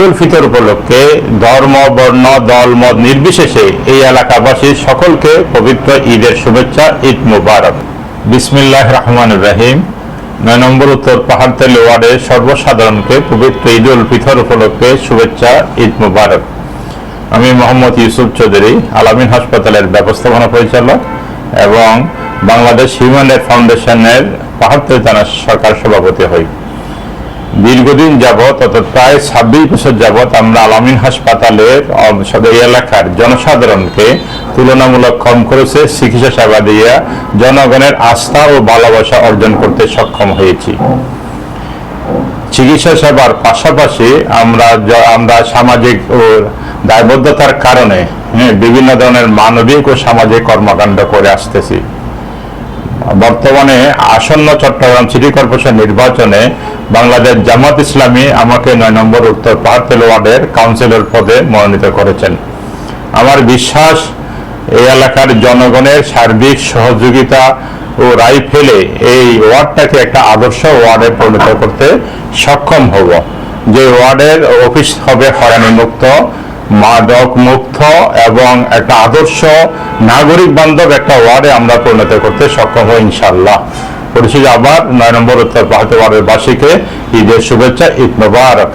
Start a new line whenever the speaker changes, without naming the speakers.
উল ফিতর উপলক্ষে ধর্ম, বর্ণ, দল, মত নির্বিশেষে এই এলাকাবাসীর সকলকে পবিত্র ঈদের শুভেচ্ছা। ঈদ মুবারক। বিসমিল্লাহির রহমানির রহিম। 9 নম্বর উত্তর পাহাড়তলী ওয়ার্ডের সর্বসাধারণকে পবিত্র ঈদ উল ফিতর উপলক্ষে শুভেচ্ছা। ঈদ মুবারক। আমি মোহাম্মদ ইউসুফ চৌধুরী, আলামিন হাসপাতালের ব্যবস্থাপনা পরিচালক এবং বাংলাদেশ হিউম্যান রাইটস ফাউন্ডেশনের পাহাড়তলী থানার সরকার সভাপতি হই। দীর্ঘদিন যাবৎ অর্থাৎ প্রায় 26 বছর যাবৎ আমরা আলামিন হাসপাতালের এই এলাকার জনসাধারণকে তুলনামূলক কম খরচে চিকিৎসা সেবা দিয়ে জনগণের আস্থা ও ভালোবাসা অর্জন করতে সক্ষম হয়েছি। চিকিৎসা সেবার পাশাপাশি আমরা সামাজিক ও দায়বদ্ধতার কারণে বিভিন্ন ধরনের মানবিক ও সামাজিক কর্মকাণ্ড করে আসতেছি। বর্তমানে আসন্ন চট্টগ্রাম সিটি কর্পোরেশন নির্বাচনে বাংলাদেশ জামাত ইসলামী আমাকে 9 নম্বর উত্তর পাহাড়তলী ওয়ার্ডের কাউন্সিলর পদে মনোনীত করেছেন। আমার বিশ্বাস এই এলাকার জনগণের সার্বিক সহযোগিতা ও রায় ফেলে এই ওয়ার্ডটাকে একটা আদর্শ ওয়ার্ডে পরিণত করতে সক্ষম হব। যে ওয়ার্ডের অফিস হবে হয়রানি মুক্ত, মাদক মুক্ত এবং একটা আদর্শ নাগরিক বান্ধব একটা ওয়ার্ডে আমরা পরিণত করতে সক্ষম হই ইনশাআল্লাহ। পরিশেষে আবার 9 নম্বর উত্তর পাহাড়তলী ওয়ার্ডের বাসীকে ঈদের শুভেচ্ছা। ঈদ মুবারক।